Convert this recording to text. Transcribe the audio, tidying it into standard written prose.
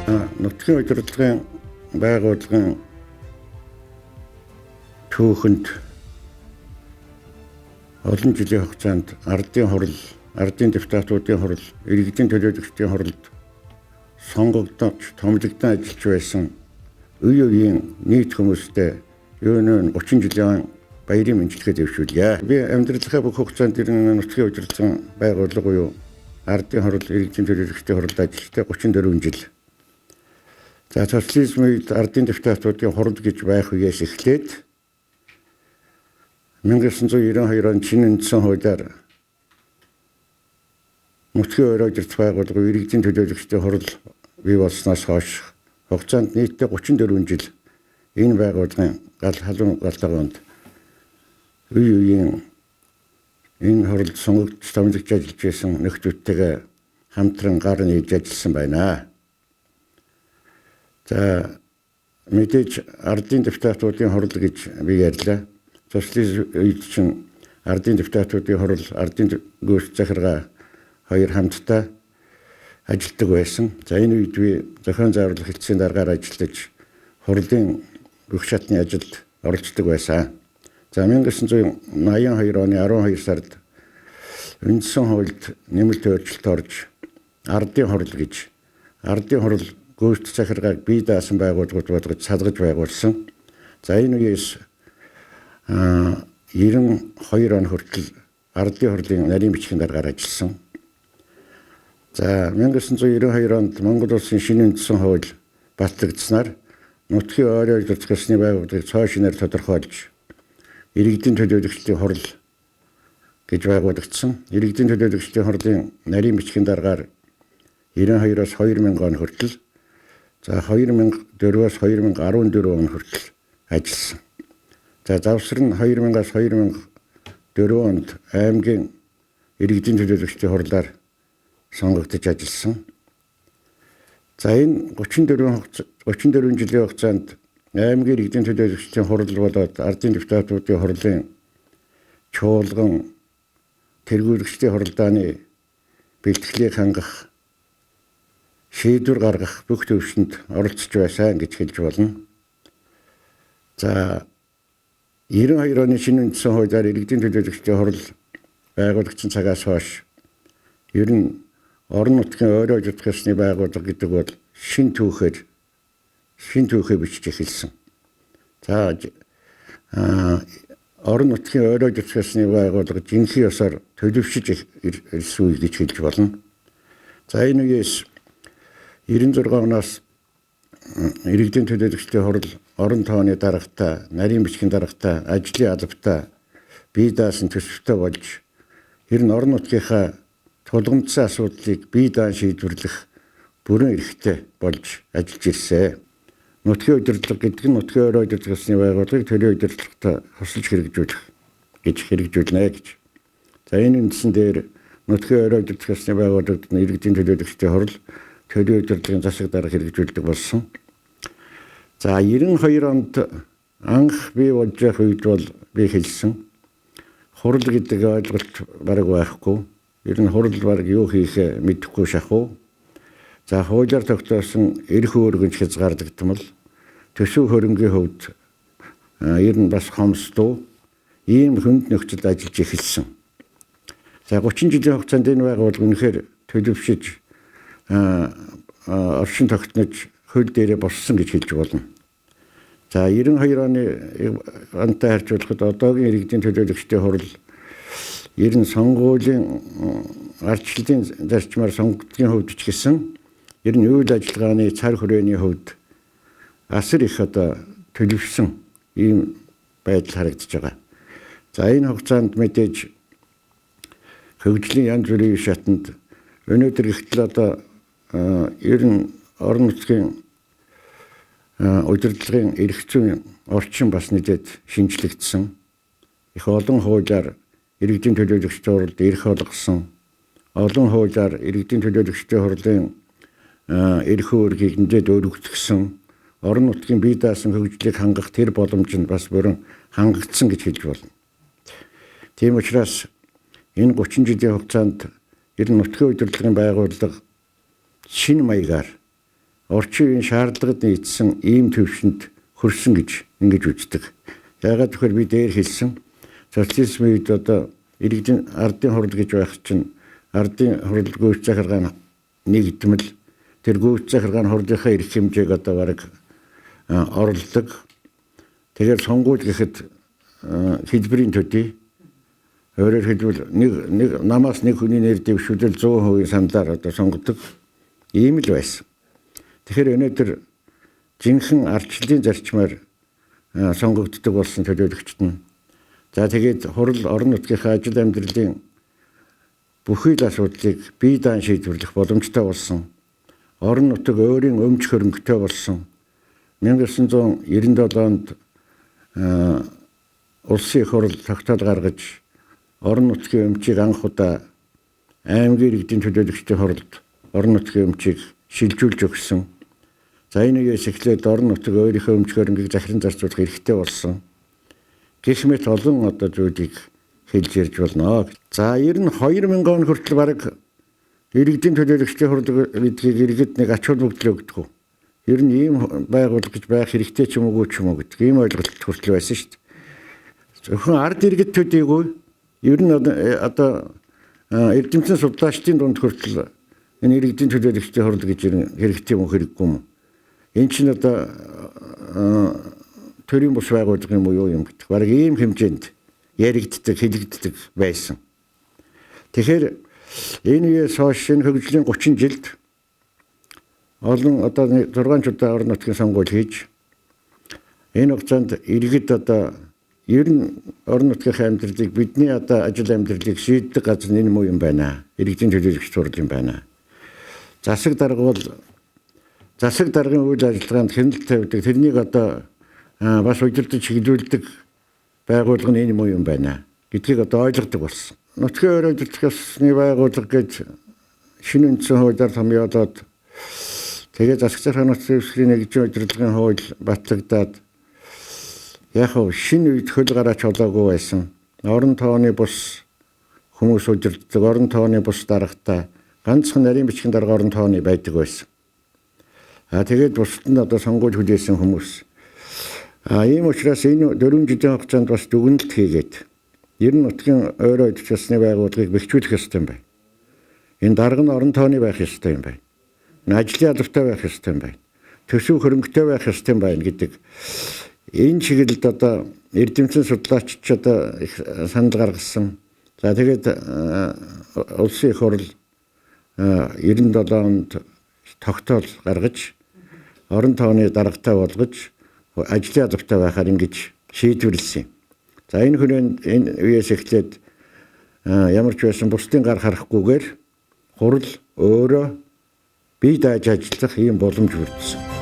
Нутгийн удирдлагын байгууллагын түүхэнд олон жилийн хугацаанд ардын хурал, ардын депутатуудын хурал, иргэдийн төлөөлөгчдийн хуралд сонгогдож томилогдсон ажиллаж байсан үе үеийн нийт хүмүүстэй юунын 30 жилийн баярын мэндчилгээ дэвшүүлье. Би амьдралынхаа бүх хугацаанд ирэн нутгийн удирдлагын байгууллага буюу ардын хурал, иргэдийн төлөөлөгчдийн хуралд ажилладаг 34 жил. За социализм үед ардын депутатуудын хурал гэж байх үеэс эхлээд 1992 он шинэ үндсэн хуулиар нутгийн ойроо удирдах байгууллага иргэдийн төлөөлөгчдийн хурал бий болсноос хойш хугацаанд нийтдээ 34 жил энэ байгууллагын халуун галтгоонд үе үеийн энэ хуралд сонгогдож томилогдож ажиллаж байсан нөхдүүдтэйгээ хамтран гар нийлж ажилласан байна. За мэдээж ардын депутатуудын хурал гэж би ярьлаа. Социализм үед чинь ардын депутатуудын хурал, ардын гүйцэтгэх захиргаа хоёр хамтдаа ажилладаг байсан. За энэ үед би зохион зааварлах хэлтсийн дараагаар ажиллаж хурлын бүх шатны ажилд оролцдог байсан. За 1982 оны 12 сард үндсэн хуульд нэмэлт өөрчлөлт орж ардын хурал гэж ардын хурал гүйцэтгэх захиргааг бие даасан байгууллагууд болгож салгаж байгуулсан. За энэ үеэс 92 он хүртэл ардын хурлын нарийн бичгийн дараагаар ажилласан. За 1992 онд Монгол улсын шинэ үндсэн хууль батлагдсанаар нутгийн ойроо удирдах ёсны байгууллагыг цоо шинээр тодорхойлж иргэдийн төлөөлөгчдийн хурал гэж байгуулагдсан. Иргэдийн төлөөлөгчдийн хурлын нарийн бичгийн дараагаар 92-оос 2000 он хүртэл, за 2004-оос 2014 он хүртэл ажилласан. За завсар нь 2000-аас 2004 онд аймгийн иргэдийн төлөөлөгчдийн хурлаар сонгогдож ажилласан. За энэ 34 жилийн хугацаанд аймгийн иргэдийн төлөөлөгчдийн хурал болоод ардын депутатуудын хурлын чуулган тэргүүлэгчдийн хуралдааны бэлтгэлийг хангах, шийдвэр гаргах бүх төвшөнд оролцож байсан гэж хэлж болно. За 92 оны шинэ үндсэн хуулиар иргэдийн төлөөлөгчдийн хурал байгуулагдсан цагаас хойш ер нь орон нутгийн ойроо удирдах ёсны байгууллага гэдэг бол шин түүхээ бичиж эхэлсэн. За орон нутгийн ойроо удирдах ёсны байгууллага жинхэнэ ёсоор төлөвшөж ирсэн үе гэж хэлж болно. За энэ үеэс 96 оноос иргэдийн төлөөлөгчдийн хурал орон тооны даргатай, нарийн бичгийн даргатай, ажлын албатай бие даасан төсөвтэй болж ер нь орон нутгийнхаа тулгымдсан асуудлыг бие даан шийдвэрлэх бүрэн эрхтэй болж ажиллаж ирсэн. Нутгийн удирдлага гэдэг нь нутгийн ойроо удирдах ёсны байгууллагыг төлөө удирдлагатай хосолж хэрэгжүүлнэ гэж. За энэ үндсэн дээр нутгийн ойроо удирдах ёсны байгууллагад иргэдийн төлөөлөгчдийн хурал төлөө удирдлагын засаг дарга хэрэгжүүлдэг болсон. За 92 онд анх бий болж байх үед бол би хэлсэн хурал гэдэг ойлголт бараг байхгүй. Ер нь хурал бараг юу хийхээ мэдэхгүй шахуу. За хуулиар тогтоосон эрх өөргөнч хязгаарлагдмал төсөв хөрөнгийн хувьд ер нь бас хомсдуу ийм хүнд нөхцөлд ажиллаж эхэлсэн. За 30 жилийн хугацаанд энэ байгууллага үнэхээр төлөвшөж оршин тогтнож хөл дээрээ боссон гэж хэлж болно. За 92 оны антай харьцуулахад одоогийн иргэдийн төлөөлөгчдийн хурал ер нь сонгуулийн ардчлалын зарчмаар сонгогдгийн хувьд ч гэсэн ер нь үйл ажиллагааны цар хүрээний хувьд асар их төлөвшсөн ийм байдал харагдаж байгаа. За энэ хугацаанд мэдээж хөгжлийн янз бүрийн шатанд өнөөдөр ихтэл ер нь орон нутгийн удирдлагын эрх зүйн орчин бас нэдэд шинжлэгдсэн. Их олон хуулиар иргэдийн төлөөлөгчдийн хурлд эрх олгосон. Олон хуулиар иргэдийн төлөөлөгчдийн хурлын эрх үүргийг нэдэд өргөгдсөн. Орон нутгийн бие даасан хөгжлийг хангах тэр боломж нь бас бүрэн хангагдсан гэж хэлж болно. Тийм учраас энэ 30 жилийн хугацаанд ер нь нутгийн удирдлагын байгууллага шинэ маягаар орчин үеийн шаардлагад нийцсэн ийм төвшөнд хүрсэн гэж ингэж үздэг. Яагаад гэвэл би дээр хэлсэн социализмын үед одоо иргэдийн ардын хурал гэж байх чинь ардын хурал гүйцэтгэх захиргааны нэгдмэл тэр гүйцэтгэх захиргааны хурлынхаа эрх хэмжээг одоо бараг орлдог. Тэгэхээр сонгуул гэхэд хэлбэрийн төдий өөрөөр хэлбэл нэг намаас нэг хүний нэр дэвшүүлэл 100% саналаар одоо сонгодог ийм л байсан. Тэгэхээр өнөөдөр жинхэнэ ардчлалын зарчмаар сонгогддог болсон төлөөлөгчд нь за тэгээд хурал орон нутгийнхаа ажил амьдралын бүхий л асуудлыг бие даан шийдвэрлэх боломжтой болсон. Орон нутаг өөрийн өмч хөрөнгөтэй болсон. 1997 онд улсын их хурал тогтоол гаргаж орон нутгийн өмчийг анх удаа аймгийн иргэдийн төлөөлөгчдийн хуралд орон нутгийн өмчийг шилжүүлж өгсөн. За энэ үеэс эхлээд орон нутаг өөрийнхөө өмч хөрөнгийг захиран зарцуулах эрхтэй болсон. Гэх мэт олон одоо зүйлийг хэлж ярьж болно. За ер нь 2000 он хүртэл бараг иргэдийн төлөөлөгчдийн хурал гэдгийг иргэд нэг ач холбогдол өгдөг. Ер нь ийм байгууллага гэж байх хэрэгтэй ч юм уу гэдэг ийм ойлголт хүртэл байсан шүү дээ. Зөвхөн ард иргэд төдийгүй ер нь одоо эрдэмтэн судлаачдын дунд хүртэл энэ иргэдийн төлөөлөгчдийн хурал гэж хэрэгтэй юм хэрэггүй юм. Энэ чинь одоо төрийн бус байгууллага юм уу юу юм гэдэг. Бараг ийм хэмжээнд яригддаг, хэлэгддэг байсан. Тэгэхээр энэ үеэс хойш энэ хөгжлийн 30 жилд олон одоо 6 удаа орон нутгийн сонгуул хийж энэ хугацаанд иргэд одоо ер нь орон нутгийн амьдралыг бидний одоо ажил амьдралыг шийддэг газар энэ муу юм байна. Иргэдийн төлөөлөгч хурал юм байна. Засаг даргын үйл ажиллагаанд хяналт тавьдаг тэрнийг одоо бас удирдах чиглүүлдэг байгууллага нь энэ муу юм байна гэдгийг одоо ойлгодог болсон. Нутгийн ойр удирдах ёсны байгууллага гэж шинэ үндсэн хуулиар томьёолоод тэгээд засаг захиргааны нутгийн нэгжийн удирдлагын хууль батлагдаад яг шинэ үед хөл гараач олоогүй байсан. Орон тооны бус хүмүүс удирддаг, орон тооны бус даргатай ганцхан нарийн бичгийн дарга орон тооны байдаг байсан. Тэгээд бусад нь одоо сонгуул хүлээсэн хүмүүс. Ийм учраас энэ 4 жилийн хугацаанд бас дүгнэлт хийгээд ер нь нутгийн ойр удирдах ёсны байгууллагыг бэхжүүлэх ёстой юм байна. Энэ дарга нь орон тооны байх ёстой юм байна. Ажлын албатай байх ёстой юм байна. Төсөв хөрөнгөтэй байх ёстой юм байна гэдэг энэ чиглэлд одоо эрдэмтэн судлаачид одоо их санал гаргасан. За тэгээд улсын их хурал 97 онд тогтоол гаргаж орон тооны даргатай болгож ажлын албатай байхаар ингэж шийдвэрлсэн. За энэ хүрээнд энэ үеэс эхлээд ямар ч байсан бусдын гар харахгүйгээр хурал өөрөө бие дааж ажиллах ийм боломж бүрдсэн.